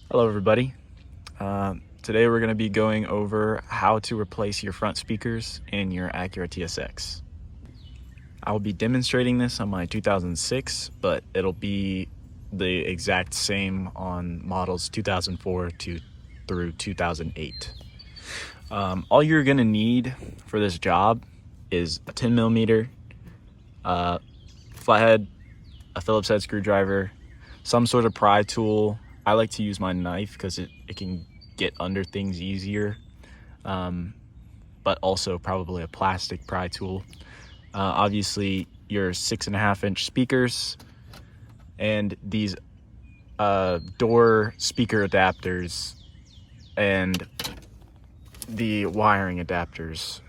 Hello everybody. Today we're going to be going over how to replace your front speakers in your Acura TSX. I will be demonstrating this on my 2006, but it'll be the exact same on models 2004 through 2008. All you're going to need for this job is a 10 millimeter flathead, a Phillips head screwdriver, some sort of pry tool. I like to use my knife because it can get under things easier, but also probably a plastic pry tool. Obviously your 6.5-inch speakers and these door speaker adapters and the wiring adapters.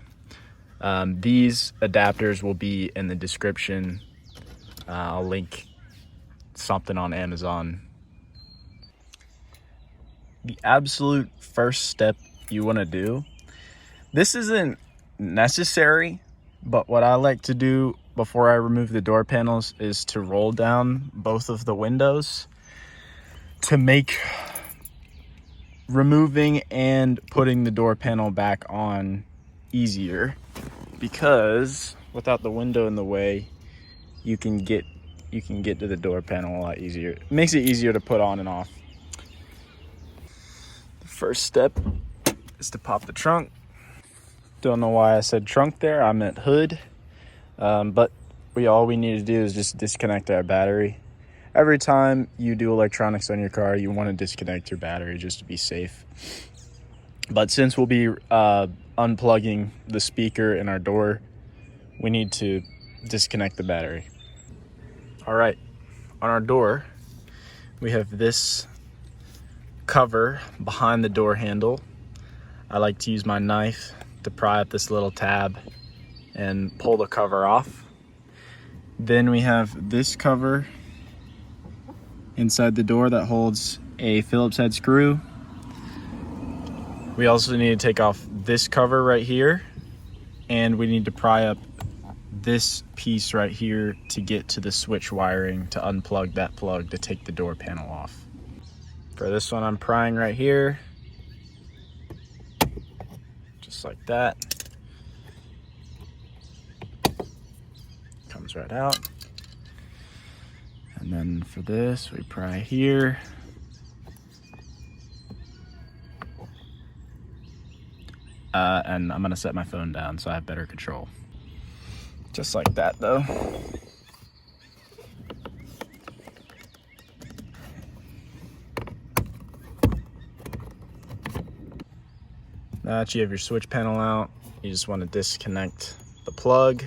These adapters will be in the description. I'll link something on Amazon. The absolute first step you want to do, this isn't necessary, but what I like to do before I remove the door panels is to roll down both of the windows to make removing and putting the door panel back on easier, because without the window in the way, you can get to the door panel a lot easier. It makes it easier to put on and off. First step is to pop the trunk. Don't know why I said trunk there, I meant hood. But all we need to do is just disconnect our battery. Every time you do electronics on your car, you want to disconnect your battery just to be safe. But since we'll be unplugging the speaker in our door, we need to disconnect the battery. All right, on our door, we have this cover behind the door handle. I like to use my knife to pry up this little tab and pull the cover off. Then we have this cover inside the door that holds a Phillips head screw. We also need to take off this cover right here, and we need to pry up this piece right here to get to the switch wiring to unplug that plug to take the door panel off. For this one, I'm prying right here, just like that. Comes right out. And then for this, we pry here. And I'm gonna set my phone down so I have better control. Just like that though. Now that you have your switch panel out, you just want to disconnect the plug.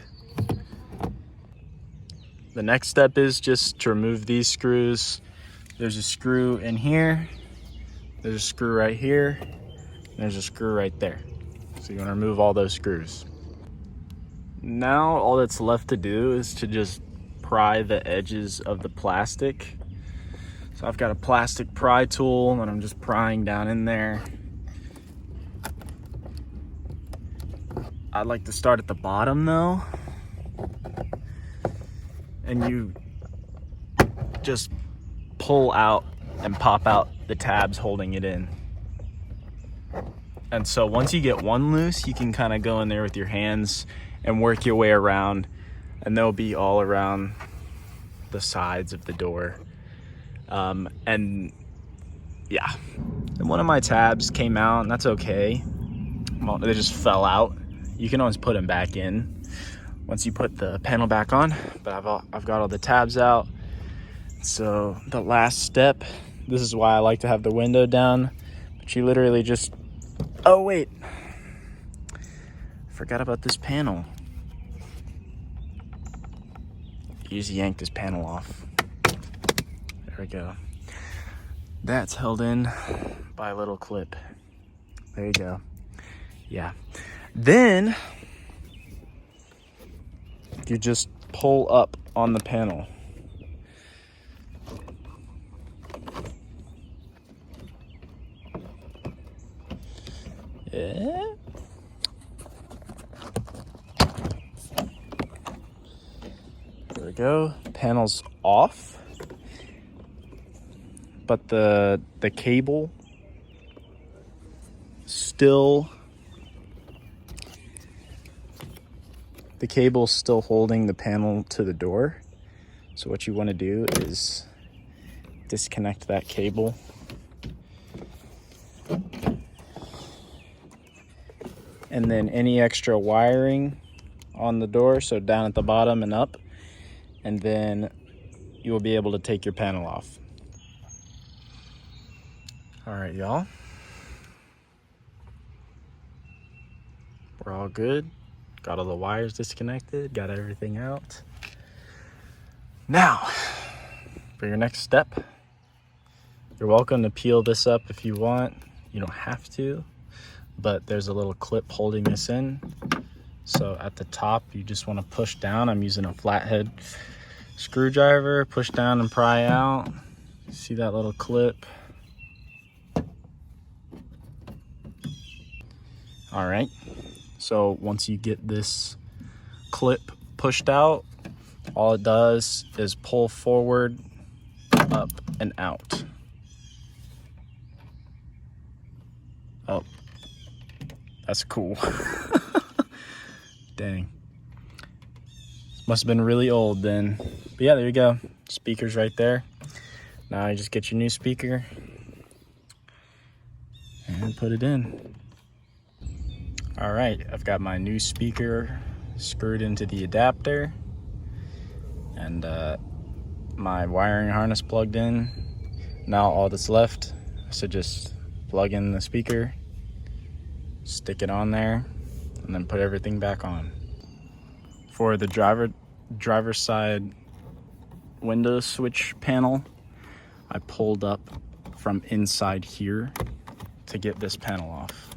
The next step is just to remove these screws. There's a screw in here, there's a screw right here, and there's a screw right there. So you want to remove all those screws. Now all that's left to do is to just pry the edges of the plastic. So I've got a plastic pry tool and I'm just prying down in there. I'd like to start at the bottom though, and you just pull out and pop out the tabs holding it in. And so once you get one loose, you can kind of go in there with your hands and work your way around, and they'll be all around the sides of the door. And yeah, and one of my tabs came out, and that's okay. Well, they just fell out. You can always put them back in once you put the panel back on, but I've got all the tabs out. So the last step, this is why I like to have the window down, but you literally just, oh wait, forgot about this panel. You just yank this panel off. There we go. That's held in by a little clip. There you go. Yeah. Then you just pull up on the panel. Yeah. There we go. Panel's off. but the cable still, the cable's still holding the panel to the door. So what you want to do is disconnect that cable. And then any extra wiring on the door, so down at the bottom and up, and then you will be able to take your panel off. All right, y'all. We're all good. Got all the wires disconnected, got everything out. Now, for your next step, you're welcome to peel this up if you want. You don't have to, but there's a little clip holding this in. So at the top, you just want to push down. I'm using a flathead screwdriver, push down and pry out. See that little clip? All right, so once you get this clip pushed out, all it does is pull forward, up, and out. Oh, that's cool. Dang. Must have been really old then. But yeah, there you go. Speaker's right there. Now you just get your new speaker and put it in. All right, I've got my new speaker screwed into the adapter and my wiring harness plugged in. Now all that's left is to just plug in the speaker, stick it on there, and then put everything back on. For the driver's side window switch panel, I pulled up from inside here to get this panel off.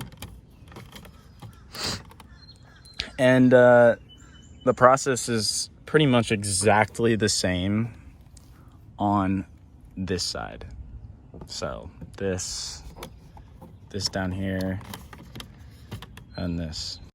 And the process is pretty much exactly the same on this side. So this down here, and this.